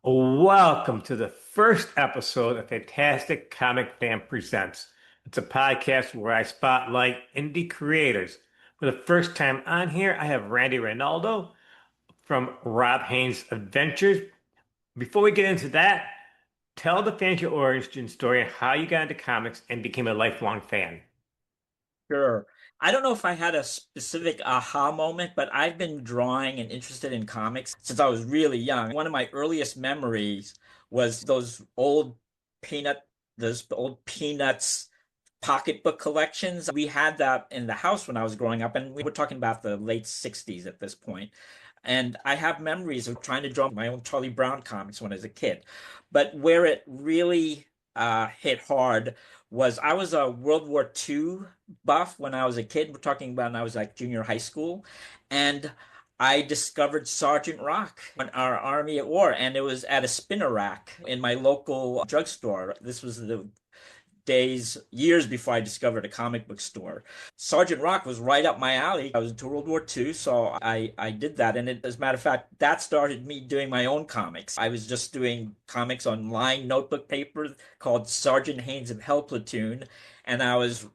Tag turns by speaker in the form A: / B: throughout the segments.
A: Welcome to the first episode of Fantastic Comic Fan Presents. It's a podcast where I spotlight indie creators. For the first time on here, I have Reynaldo from Rob Haynes Adventures. Before we get into that, tell the fans your origin story and how you got into comics and became a lifelong fan.
B: Sure. I don't know if I had a specific aha moment, but I've been drawing and interested in comics since I was really young. One of my earliest memories was peanut, those old Peanuts pocketbook collections. We had that in the house when I was growing up, and we were talking about the late 60s at this point. And I have memories of trying to draw my own Charlie Brown comics when I was a kid. But where it really hit hard was I was a World War II buff when I was a kid. We're talking about when I was like junior high school. And I discovered Sergeant Rock on our Army at War, and it was at a spinner rack in my local drugstore. This was the years before I discovered a comic book store. Sergeant Rock was right up my alley. I was into World War II, so I did that. And as a matter of fact, that started me doing my own comics. I was just doing comics on lined notebook paper called Sergeant Haynes and Hell Platoon, and I was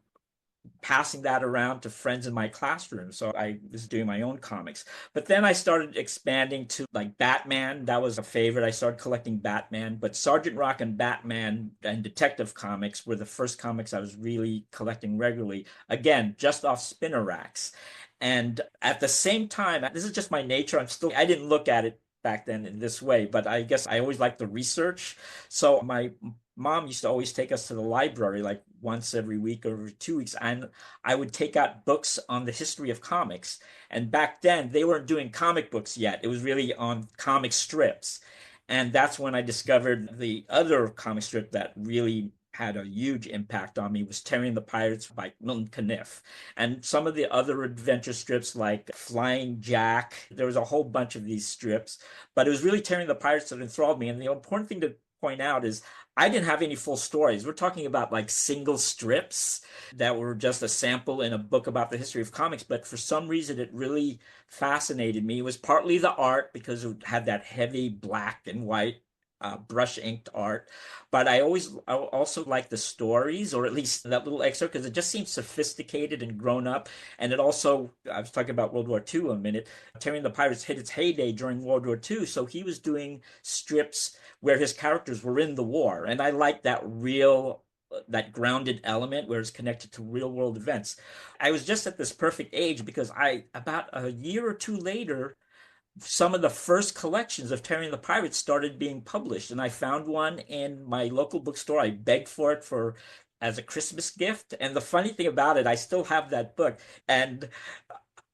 B: passing that around to friends in my classroom. So I was doing my own comics. But then I started expanding to like Batman. That was a favorite. I started collecting Batman. But Sergeant Rock and Batman and Detective Comics were the first comics I was really collecting regularly. Again, just off spinner racks. And at the same time, this is just my nature. I didn't look at it back then in this way, but I guess I always liked the research. So my mom used to always take us to the library like once every week or every 2 weeks, and I would take out books on the history of comics. And back then, they weren't doing comic books yet. It was really on comic strips. And that's when I discovered the other comic strip that really had a huge impact on me was Terry and the Pirates by Milton Caniff. And some of the other adventure strips like Flying Jack, there was a whole bunch of these strips, but it was really Terry and the Pirates that enthralled me. And the important thing to point out is I didn't have any full stories. We're talking about like single strips that were just a sample in a book about the history of comics. But for some reason, it really fascinated me. It was partly the art because it had that heavy black and white brush inked art. But I also like the stories, or at least that little excerpt, because it just seems sophisticated and grown up. And it also, I was talking about World War II a minute. Terry and the Pirates hit its heyday during World War II. So he was doing strips where his characters were in the war. And I like that grounded element where it's connected to real world events. I was just at this perfect age because about a year or two later, some of the first collections of Terry and the Pirates started being published, and I found one in my local bookstore. I begged for it for as a Christmas gift, and the funny thing about it, I still have that book. And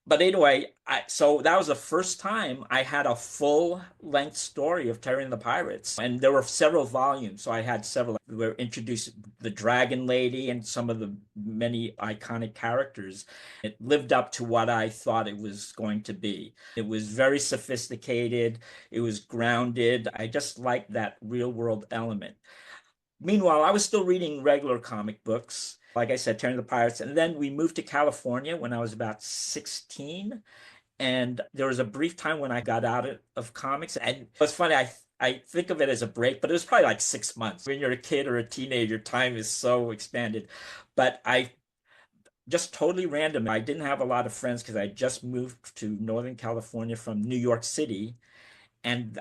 B: but anyway, so that was the first time I had a full length story of Terry and the Pirates. And there were several volumes. So I had several. We were introduced the Dragon Lady and some of the many iconic characters. It lived up to what I thought it was going to be. It was very sophisticated. It was grounded. I just liked that real world element. Meanwhile, I was still reading regular comic books. Like I said, Terry and the Pirates. And then we moved to California when I was about 16. And there was a brief time when I got out of comics. And it's funny, I think of it as a break, but it was probably like 6 months. When you're a kid or a teenager, time is so expanded. But I just totally random. I didn't have a lot of friends because I just moved to Northern California from New York City. And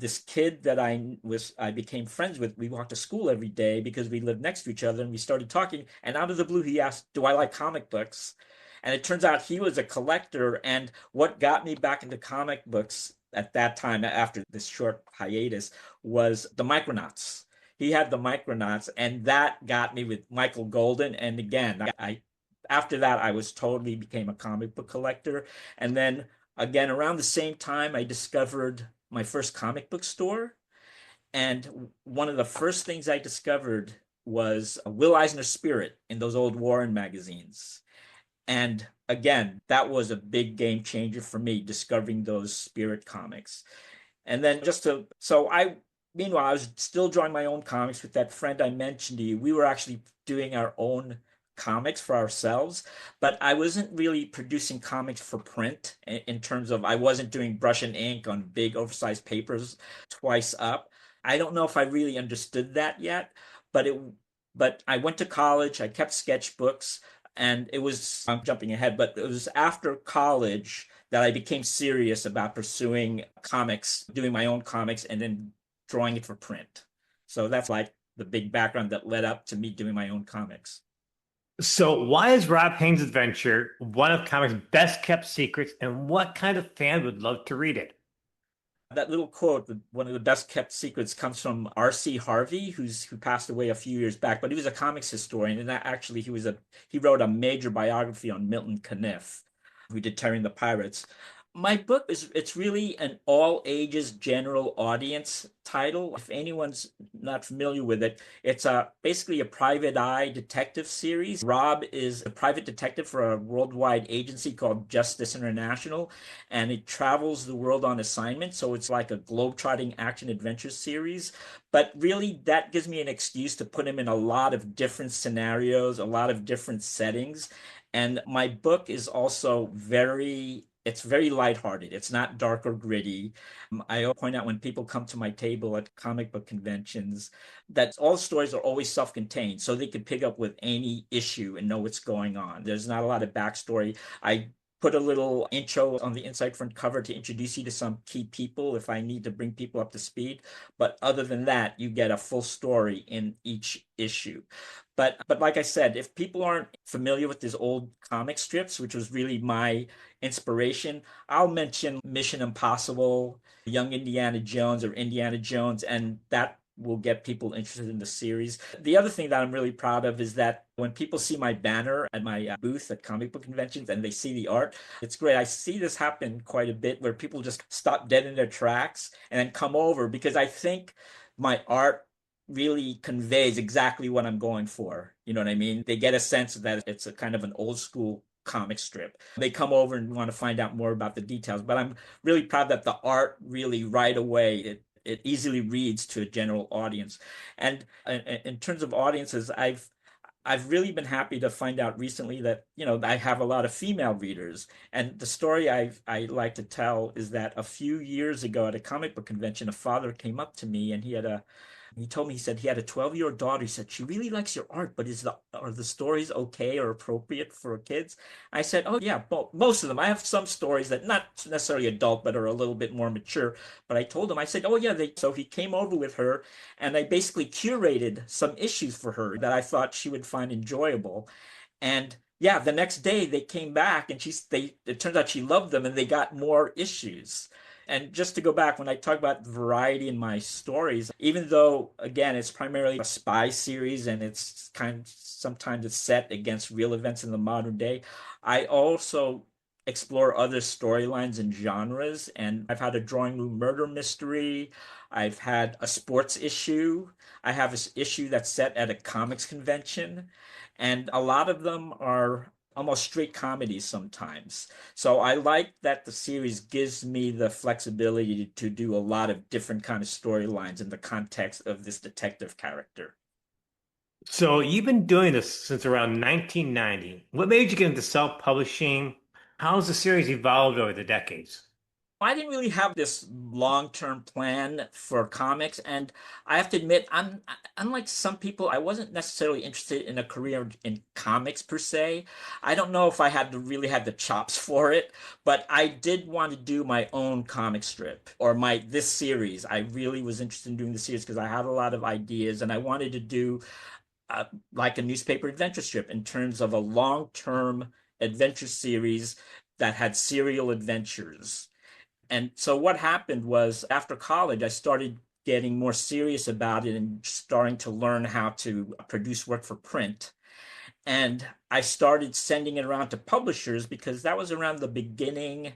B: this kid that I became friends with, we walked to school every day because we lived next to each other, and we started talking. And out of the blue, he asked, "Do I like comic books?" And it turns out he was a collector. And what got me back into comic books at that time, after this short hiatus, was the Micronauts. He had the Micronauts, and that got me with Michael Golden. And again, I after that, I was totally became a comic book collector. And then again, around the same time, I discovered my first comic book store. And one of the first things I discovered was a Will Eisner Spirit in those old Warren magazines. And again, that was a big game changer for me, discovering those Spirit comics. And then meanwhile, I was still drawing my own comics with that friend I mentioned to you. We were actually doing our own comics for ourselves, but I wasn't really producing comics for print in terms of I wasn't doing brush and ink on big oversized papers twice up. I don't know if I really understood that yet, but I went to college, I kept sketchbooks, and it was, I'm jumping ahead, but it was after college that I became serious about pursuing comics, doing my own comics, and then drawing it for print. So that's like the big background that led up to me doing my own comics.
A: So, why is Rob Haynes' adventure one of comics' best kept secrets, and what kind of fan would love to read it?
B: That little quote, one of the best kept secrets, comes from R.C. Harvey, who passed away a few years back, but he was a comics historian, and that actually he wrote a major biography on Milton Caniff, who did Terry and the Pirates. My book is it's really an all ages general audience title. If anyone's not familiar with it, it's basically a private eye detective series. Rob is a private detective for a worldwide agency called Justice International, and it travels the world on assignment. So it's like a globe-trotting action adventure series. But really, that gives me an excuse to put him in a lot of different scenarios, a lot of different settings. And my book is also it's very lighthearted. It's not dark or gritty. I point out when people come to my table at comic book conventions that all stories are always self-contained, so they could pick up with any issue and know what's going on. There's not a lot of backstory. I put a little intro on the inside front cover to introduce you to some key people if I need to bring people up to speed. But other than that, you get a full story in each issue. But like I said, if people aren't familiar with these old comic strips, which was really my inspiration, I'll mention Mission Impossible, Young Indiana Jones, or Indiana Jones, and that will get people interested in the series. The other thing that I'm really proud of is that when people see my banner at my booth at comic book conventions and they see the art, it's great. I see this happen quite a bit where people just stop dead in their tracks and then come over because I think my art really conveys exactly what I'm going for. You know what I mean? They get a sense that it's a kind of an old school comic strip. They come over and want to find out more about the details, but I'm really proud that the art really right away it easily reads to a general audience. And in terms of audiences, I've really been happy to find out recently that, I have a lot of female readers. And the story I like to tell is that a few years ago at a comic book convention, a father came up to me and he told me, he said he had a 12-year-old daughter. He said, she really likes your art, but are the stories okay or appropriate for kids? I said, oh yeah, most of them. I have some stories that not necessarily adult, but are a little bit more mature. But I told him, I said, oh yeah, so he came over with her and I basically curated some issues for her that I thought she would find enjoyable. And yeah, the next day they came back and it turns out she loved them and they got more issues. And just to go back, when I talk about variety in my stories, even though again it's primarily a spy series and it's kind of sometimes it's set against real events in the modern day, I also explore other storylines and genres. And I've had a drawing room murder mystery, I've had a sports issue, I have this issue that's set at a comics convention, and a lot of them are almost straight comedies sometimes. So I like that the series gives me the flexibility to do a lot of different kind of storylines in the context of this detective character.
A: So, you've been doing this since around 1990. What made you get into self-publishing? How has the series evolved over the decades?
B: I didn't really have this long-term plan for comics, and I have to admit, I'm unlike some people, I wasn't necessarily interested in a career in comics per se. I don't know if I really had the chops for it, but I did want to do my own comic strip or my this series. I really was interested in doing the series because I had a lot of ideas, and I wanted to do uh, like a newspaper adventure strip in terms of a long-term adventure series that had serial adventures. And so what happened was after college, I started getting more serious about it and starting to learn how to produce work for print. And I started sending it around to publishers because that was around the beginning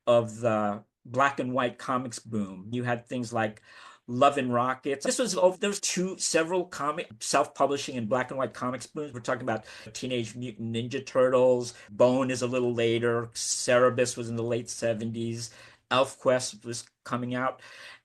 B: of the black and white comics boom. You had things like Love and Rockets. There was several comic self-publishing and black and white comics booms. We're talking about Teenage Mutant Ninja Turtles. Bone is a little later. Cerebus was in the late 70s. ElfQuest was coming out.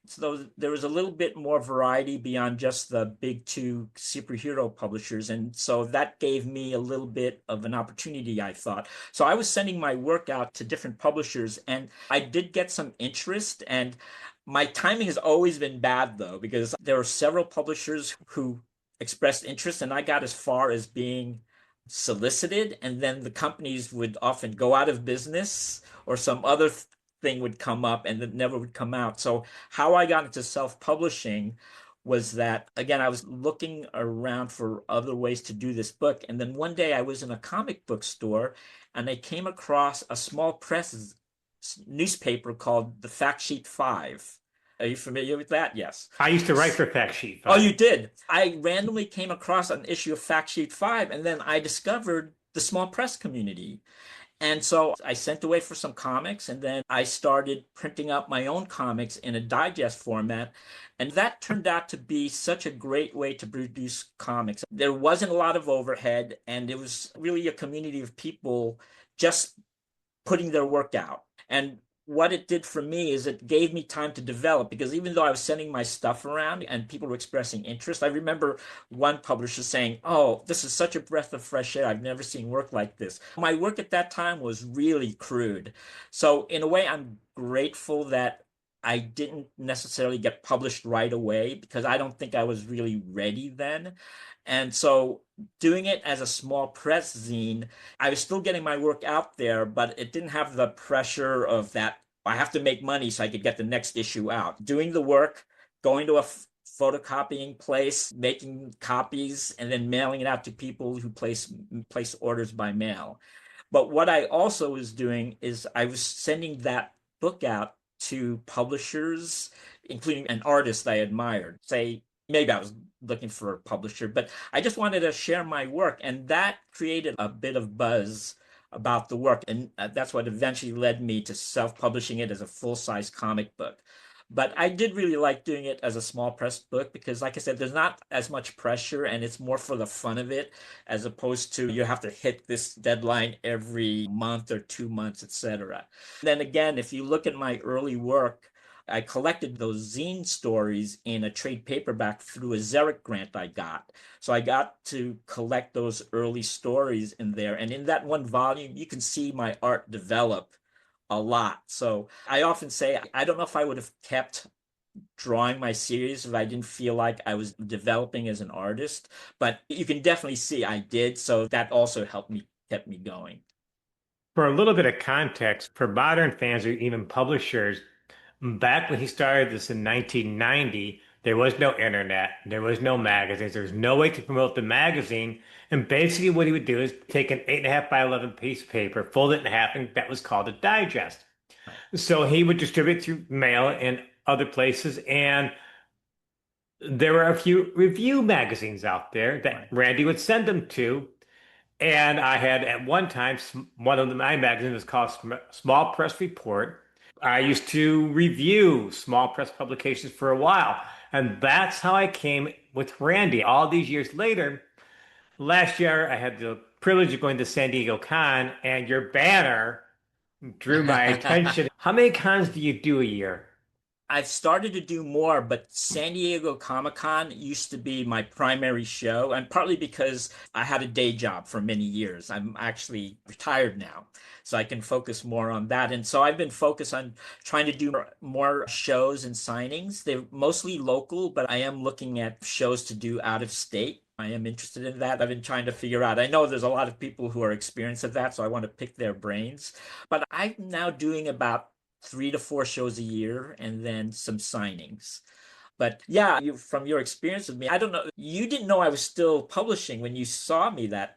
B: So there was a little bit more variety beyond just the big two superhero publishers. And so that gave me a little bit of an opportunity, I thought. So I was sending my work out to different publishers and I did get some interest. And My timing has always been bad though, because there were several publishers who expressed interest, and I got as far as being solicited, and then the companies would often go out of business or some other thing would come up and it never would come out. So how I got into self-publishing was that again, I was looking around for other ways to do this book, and then one day I was in a comic book store and I came across a small press newspaper called the Fact Sheet 5. Are you familiar with that? Yes.
A: I used to write for Fact Sheet
B: Oh,
A: 5.
B: you did. I randomly came across an issue of Fact Sheet 5, and then I discovered the small press community. And so I sent away for some comics, and then I started printing up my own comics in a digest format. And that turned out to be such a great way to produce comics. There wasn't a lot of overhead, and it was really a community of people just putting their work out. And what it did for me is it gave me time to develop, because even though I was sending my stuff around and people were expressing interest, I remember one publisher saying, "Oh, this is such a breath of fresh air. I've never seen work like this." My work at that time was really crude. So, in a way, I'm grateful that I didn't necessarily get published right away because I don't think I was really ready then. And so, doing it as a small press zine, I was still getting my work out there, but it didn't have the pressure of that. I have to make money so I could get the next issue out. Doing the work, going to a photocopying place, making copies, and then mailing it out to people who place orders by mail. But what I also was doing is I was sending that book out to publishers, including an artist I admired. Say, maybe I was looking for a publisher, but I just wanted to share my work. And that created a bit of buzz about the work. And that's what eventually led me to self-publishing it as a full-size comic book. But I did really like doing it as a small press book because, like I said, there's not as much pressure and it's more for the fun of it, as opposed to you have to hit this deadline every month or 2 months, etc. Then again, if you look at my early work, I collected those zine stories in a trade paperback through a Xeric grant I got. So I got to collect those early stories in there. And in that one volume, you can see my art develop a lot. So I often say, I don't know if I would have kept drawing my series if I didn't feel like I was developing as an artist, but you can definitely see I did. So that also helped me, kept me going.
A: For a little bit of context, for modern fans or even publishers, back when he started this in 1990, there was no internet, there was no magazines, there was no way to promote the magazine. And basically, what he would do is take an 8.5 by 11 piece of paper, fold it in half, and that was called a digest.
B: Right.
A: So he would distribute through mail and other places. And there were a few review magazines out there that
B: Right.
A: Randy would send them to. And I had at one time, one of my magazines was called Small Press Report. I used to review small press publications for a while. And that's how I came with Randy all these years later. Last year, I had the privilege of going to San Diego Con, and your banner drew my attention. How many cons do you do a year?
B: I've started to do more, but San Diego Comic-Con used to be my primary show, and partly because I had a day job for many years. I'm actually retired now, so I can focus more on that. And so I've been focused on trying to do more shows and signings. They're mostly local, but I am looking at shows to do out of state. I am interested in that. I've been trying to figure out. I know there's a lot of people who are experienced at that, so I want to pick their brains. But I'm now doing about 3 to 4 shows a year and then some signings. But yeah, from your experience with me, I don't know. You didn't know I was still publishing when you saw me that.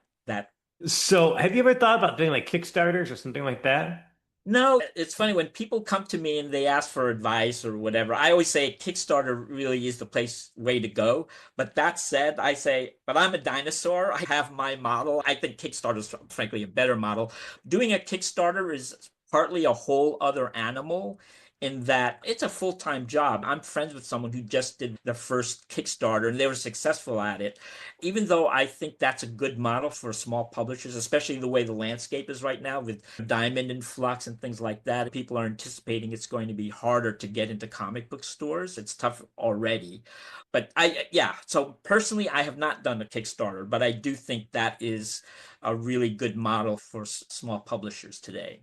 A: So, have you ever thought about doing like Kickstarters or something like that?
B: No, it's funny when people come to me and they ask for advice or whatever. I always say Kickstarter really is the place way to go. But that said, I say, but I'm a dinosaur. I have my model. I think Kickstarter is frankly a better model. Doing a Kickstarter is partly a whole other animal in that it's a full-time job. I'm friends with someone who just did the first Kickstarter and they were successful at it. Even though I think that's a good model for small publishers, especially the way the landscape is right now with Diamond and Flux and things like that. People are anticipating it's going to be harder to get into comic book stores. It's tough already. But yeah, so personally, I have not done a Kickstarter, but I do think that is a really good model for small publishers today.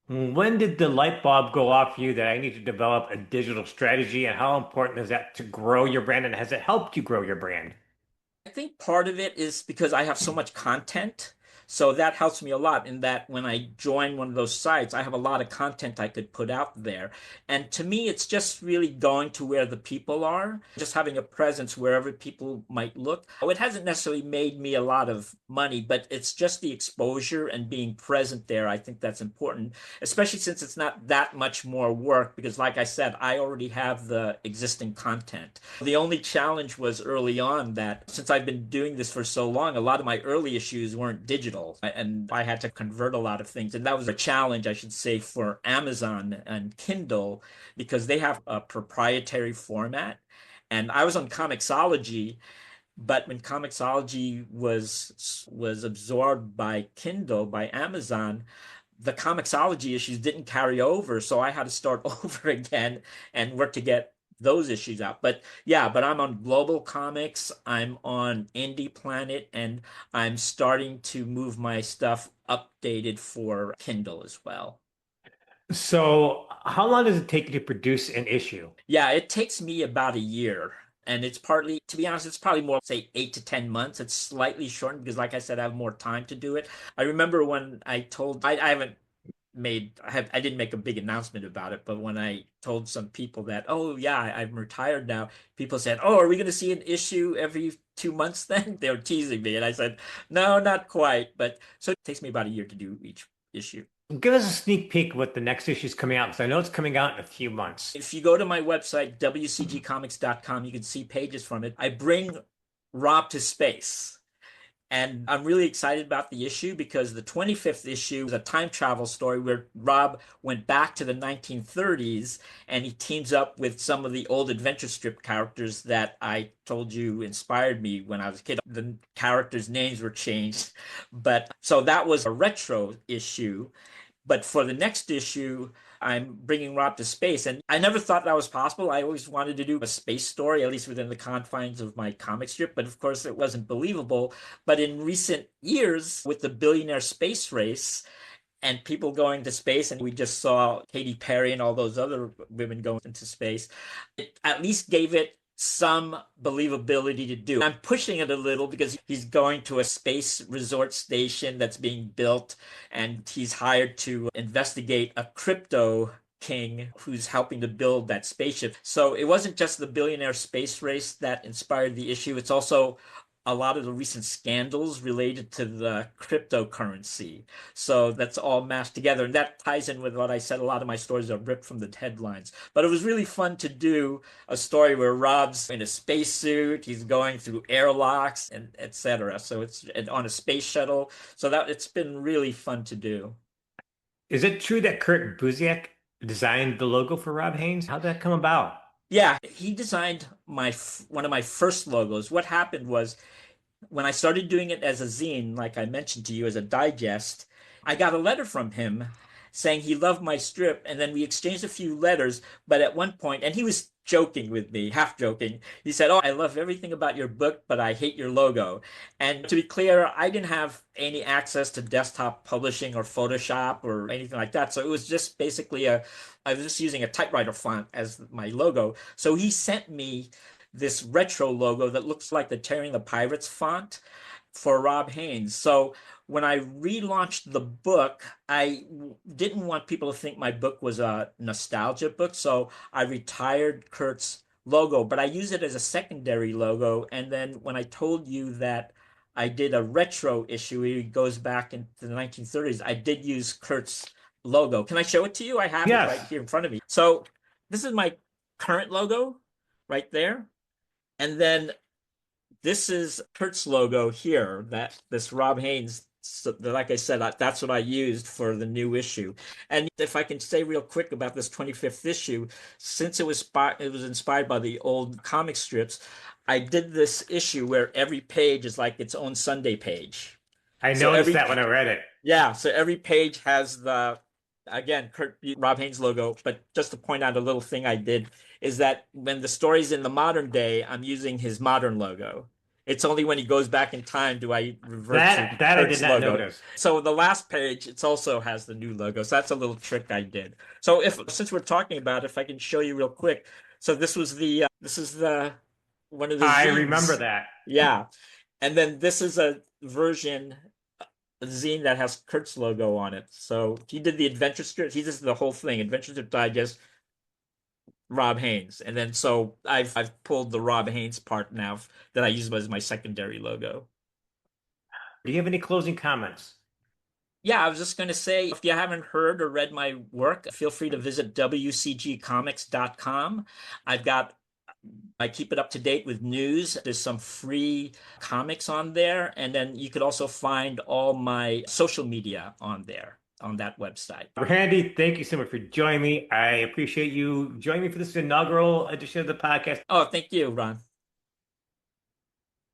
A: When did the light bulb go off for you that I need to develop a digital strategy, and how important is that to grow your brand, and has it helped you grow your brand?
B: I think part of it is because I have so much content. So that helps me a lot in that when I join one of those sites, I have a lot of content I could put out there. And to me, it's just really going to where the people are, just having a presence wherever people might look. It hasn't necessarily made me a lot of money, but it's just the exposure and being present there. I think that's important, especially since it's not that much more work because, like I said, I already have the existing content. The only challenge was early on that since I've been doing this for so long, a lot of my early issues weren't digital and I had to convert a lot of things. And that was a challenge, I should say, for Amazon and Kindle because they have a proprietary format. And I was on Comixology, but when Comixology was absorbed by Kindle, by Amazon, the Comixology issues didn't carry over, so I had to start over again and work to get those issues out. But yeah, but I'm on Global Comics, I'm on Indie Planet, and I'm starting to move my stuff updated for Kindle as well.
A: So, how long does it take you to produce an issue?
B: Yeah, it takes me about a year. And it's partly, to be honest, it's probably more, say, 8 to 10 months. It's slightly shortened because, like I said, I have more time to do it. I remember when I haven't I didn't make a big announcement about it, but when I told some people that, oh yeah, I'm retired now, people said, oh, are we going to see an issue every 2 months then? They were teasing me, and I said, no, not quite. But so it takes me about a year to do each issue.
A: Give us a sneak peek of what the next issue is coming out, because I know it's coming out in a few months.
B: If you go to my website, wcgcomics.com, you can see pages from it. I bring Rob to space. And I'm really excited about the issue because the 25th issue is a time travel story where Rob went back to the 1930s and he teams up with some of the old adventure strip characters that I told you inspired me when I was a kid. The characters' names were changed. But so that was a retro issue. But for the next issue, I'm bringing Rob to space. And I never thought that was possible. I always wanted to do a space story, at least within the confines of my comic strip. But of course, it wasn't believable. But in recent years, with the billionaire space race, and people going to space, and we just saw Katy Perry and all those other women going into space. It at least gave it some believability to do. I'm pushing it a little because he's going to a space resort station that's being built, and he's hired to investigate a crypto king who's helping to build that spaceship. So it wasn't just the billionaire space race that inspired the issue, it's also a lot of the recent scandals related to the cryptocurrency. So that's all mashed together. And that ties in with what I said. A lot of my stories are ripped from the headlines. But it was really fun to do a story where Rob's in a spacesuit, he's going through airlocks and etc. So it's on a space shuttle. So that it's been really fun to do.
A: Is it true that Kurt Busiek designed the logo for Rob Haynes? How'd that come about?
B: Yeah, he designed one of my first logos. What happened was when I started doing it as a zine, like I mentioned to you, as a digest, I got a letter from him saying he loved my strip, and then we exchanged a few letters. But at one point, and he was joking with me, half joking, he said, oh, I love everything about your book, but I hate your logo. And to be clear, I didn't have any access to desktop publishing or Photoshop or anything like that. So it was just basically I was just using a typewriter font as my logo. So he sent me this retro logo that looks like the Tearing the Pirates font for Rob Haynes. So when I relaunched the book, I didn't want people to think my book was a nostalgia book. So I retired Kurt's logo, but I use it as a secondary logo. And then when I told you that I did a retro issue, it goes back into the 1930s, I did use Kurt's logo. Can I show it to you? I have it right
A: Yes.
B: here in front of me. So this is my current logo right there. And then this is Kurt's logo here, that this Rob Haynes. So, like I said, that's what I used for the new issue. And if I can say real quick about this 25th issue, since it was inspired by the old comic strips, I did this issue where every page is like its own Sunday page.
A: I
B: So
A: noticed
B: every
A: that when I read it.
B: yeah, so every page has the again Rob Haynes logo. But just to point out a little thing I did is that when the story's in the modern day, I'm using his modern logo. It's only when he goes back in time do I revert to
A: That I did
B: Kurt's
A: not
B: logo.
A: notice.
B: So the last page, it also has the new logo. So that's a little trick I did. So if since we're talking about it, if I can show you real quick. So this is the one of the
A: I remember
B: zines.
A: that.
B: Yeah. And then this is a version, a zine that has Kurt's logo on it. So he did the adventure strip. He does the whole thing, Adventure Strip Digest, Rob Haynes. And then so I've pulled the Rob Haynes part now that I use as my secondary logo.
A: Do you have any closing comments?
B: Yeah, I was just going to say, if you haven't heard or read my work, feel free to visit wcgcomics.com. I've got, I keep it up to date with news. There's some free comics on there. And then you could also find all my social media on there, on that website.
A: Randy, thank you so much for joining me. I appreciate you joining me for this inaugural edition of the podcast.
B: Oh, thank you, Ron.